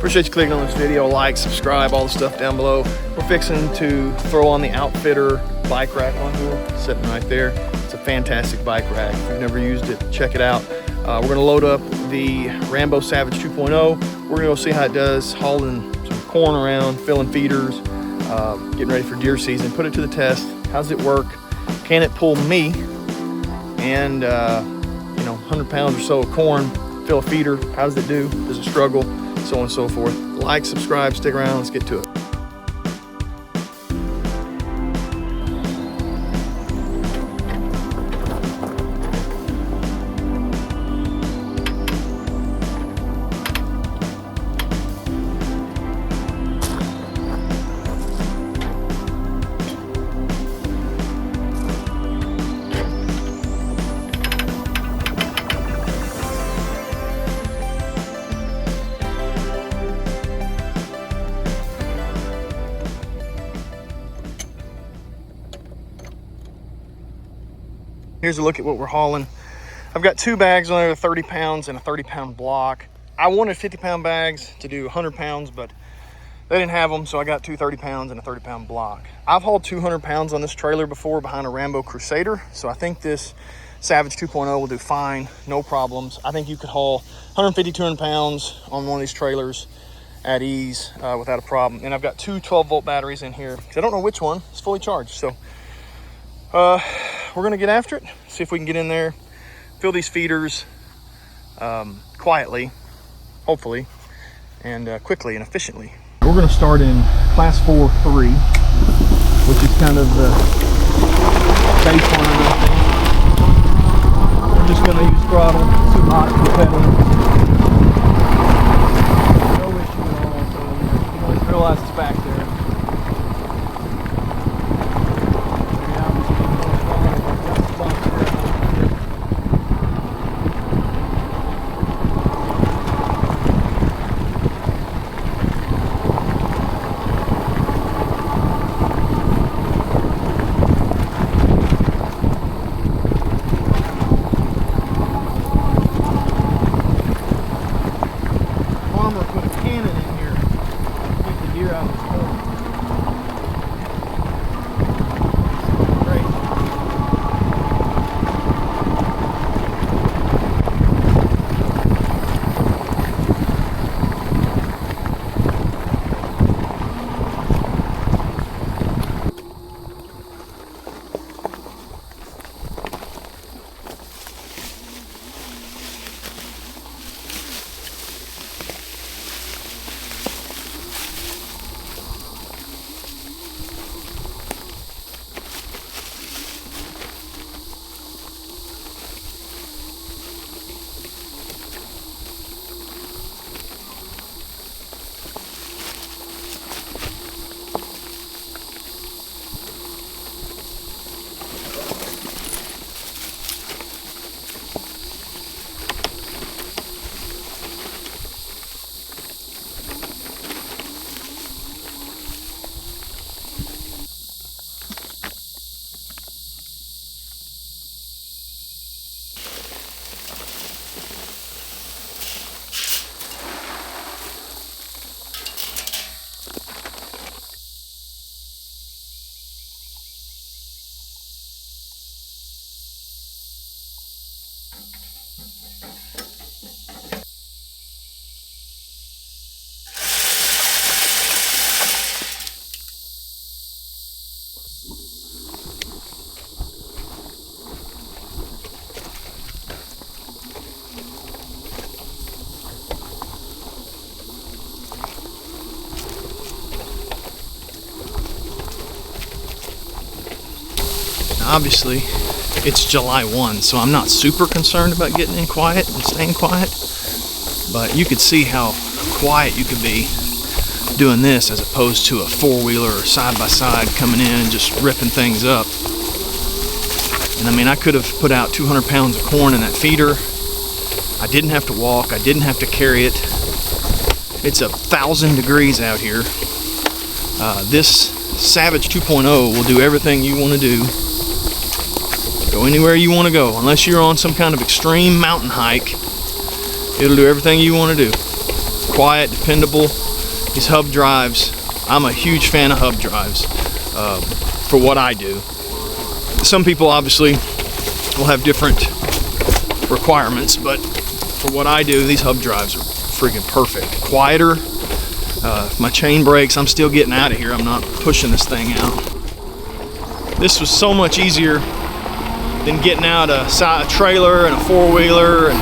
Appreciate you clicking on this video. Like, subscribe, all the stuff down below. We're fixing to throw on the Outfitter bike rack on here, sitting right there. It's a fantastic bike rack. If you've never used it, check it out. We're gonna load up the Rambo Savage 2.0. We're gonna go see how it does, hauling some corn around, filling feeders, getting ready for deer season. Put it to the test. How's it work? Can it pull me and 100 pounds or so of corn, fill a feeder? How does it do? Does it struggle? So on and so forth. Like, subscribe, stick around, let's get to it. Here's a look at what we're hauling. I've got 2 bags on there, 30 pounds and a 30-pound block. I wanted 50-pound bags to do 100 pounds, but they didn't have them, so I got 2 30 pounds and a 30-pound block. I've hauled 200 pounds on this trailer before behind a Rambo Crusader, so I think this Savage 2.0 will do fine, no problems. I think you could haul 150, 200 pounds on one of these trailers at ease without a problem. And I've got 2 12-volt batteries in here, because I don't know which one is fully charged. So we're gonna get after it, see if we can get in there, fill these feeders quietly, hopefully, and quickly and efficiently. We're gonna start in class 4-3, which is kind of the baseline, I think. We're just gonna use throttle, too hot for pedaling. No issue at all, so you can always realize it's back there. Obviously it's July 1, so I'm not super concerned about getting in quiet and staying quiet, but you could see how quiet you could be doing this as opposed to a four-wheeler or side-by-side coming in and just ripping things up. And I mean, I could have put out 200 pounds of corn in that feeder. I didn't have to walk, I didn't have to carry it. It's 1,000 degrees out here. This Savage 2.0 will do everything you want to do. Go anywhere you want to go, unless you're on some kind of extreme mountain hike. It'll do everything you want to do. quiet, dependable. These hub drives, I'm a huge fan of hub drives for what I do. Some people obviously will have different requirements, but for what I do, these hub drives are freaking perfect. Quieter. If my chain breaks, I'm still getting out of here. I'm not pushing this thing out. This was so much easier than getting out a trailer and a four-wheeler and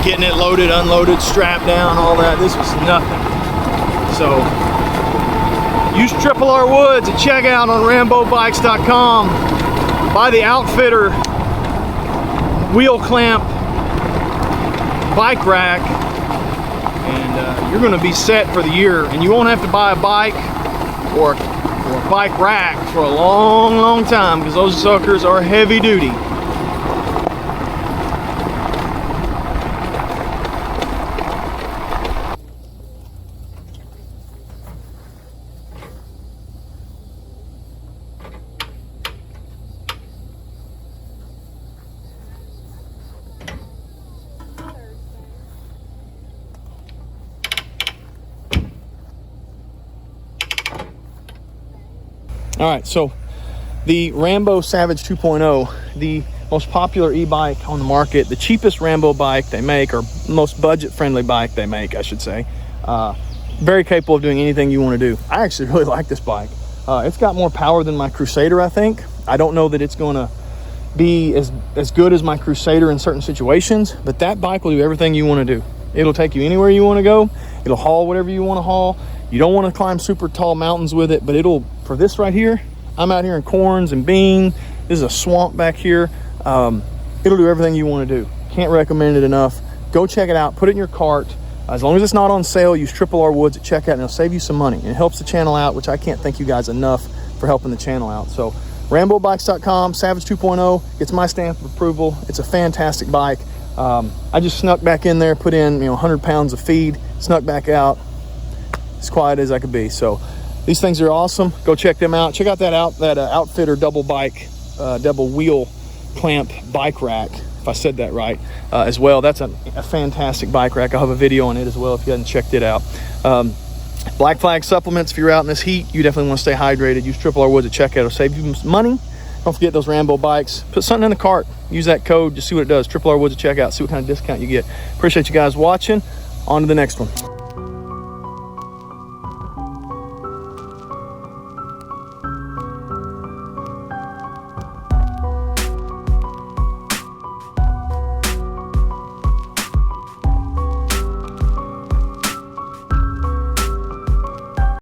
getting it loaded, unloaded, strapped down, all that. This was nothing. So use TripleRwoods at checkout on RamboBikes.com. Buy the Outfitter wheel clamp bike rack, and you're going to be set for the year, and you won't have to buy a bike or a bike rack for a long time, because those suckers are heavy duty. All right, so the Rambo Savage 2.0, the most popular e-bike on the market, the cheapest Rambo bike they make, or most budget-friendly bike they make, I should say. Very capable of doing anything you want to do. I actually really like this bike. It's got more power than my Crusader, I think. I don't know that it's going to be as good as my Crusader in certain situations, but that bike will do everything you want to do. It'll take you anywhere you want to go. It'll haul whatever you want to haul. You don't want to climb super tall mountains with it, but it'll, for this right here, I'm out here in corns and bean. This is a swamp back here. It'll do everything you want to do. Can't recommend it enough. Go check it out. Put it in your cart. As long as it's not on sale, use TripleRwoods at checkout, and it'll save you some money. And it helps the channel out, which I can't thank you guys enough for helping the channel out. So RamboBikes.com, Savage 2.0, gets my stamp of approval. It's a fantastic bike. I just snuck back in there, put in 100 pounds of feed, snuck back out, as quiet as I could be. So these things are awesome. Go check them out. Check out that Outfitter double wheel clamp bike rack, if I said that right, as well. That's a fantastic bike rack. I'll have a video on it as well if you haven't checked it out. Black Flag supplements, if you're out in this heat, you definitely want to stay hydrated. Use TripleRwoods at checkout. It'll save you some money. Don't forget those Rambo bikes. Put something in the cart. Use that code. Just see what it does. TripleRwoods at checkout. See what kind of discount you get. Appreciate you guys watching. On to the next one.